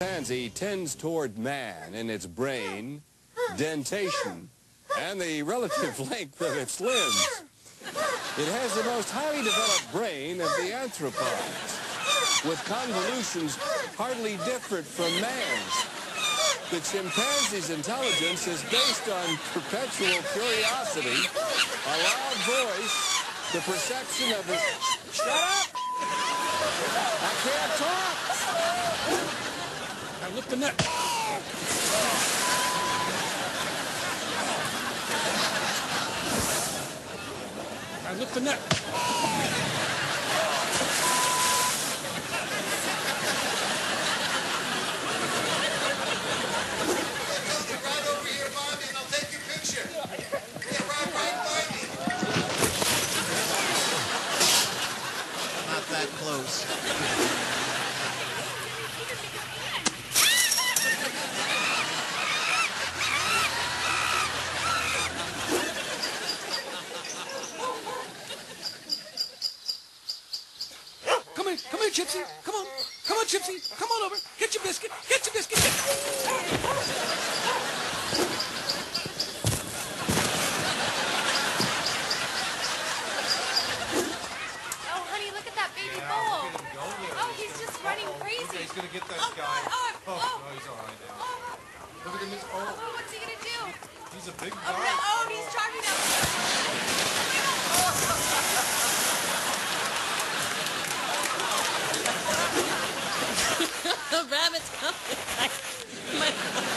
Chimpanzee tends toward man in its brain, dentation, and the relative length of its limbs. It has the most highly developed brain of the arthropods, with convolutions hardly different from man's. The chimpanzee's intelligence is based on perpetual curiosity, a loud voice, the perception of his... Shut up! I can't talk! Now lift the net. Now lift the net. Get right over here by me and I'll take your picture. Get right by me. Not that close. Come here, Gypsy. Come on. Come on, Gypsy. Come on over. Get your biscuit. Get your biscuit. Oh, honey, look at that baby bull. Oh, he's just running crazy. Okay, he's gonna get that Oh, guy. God, Oh, no, he's all right now. Look at him. Oh, what's he gonna do? He's a big Oh, guy. no, oh, he's charging The rabbit's coming.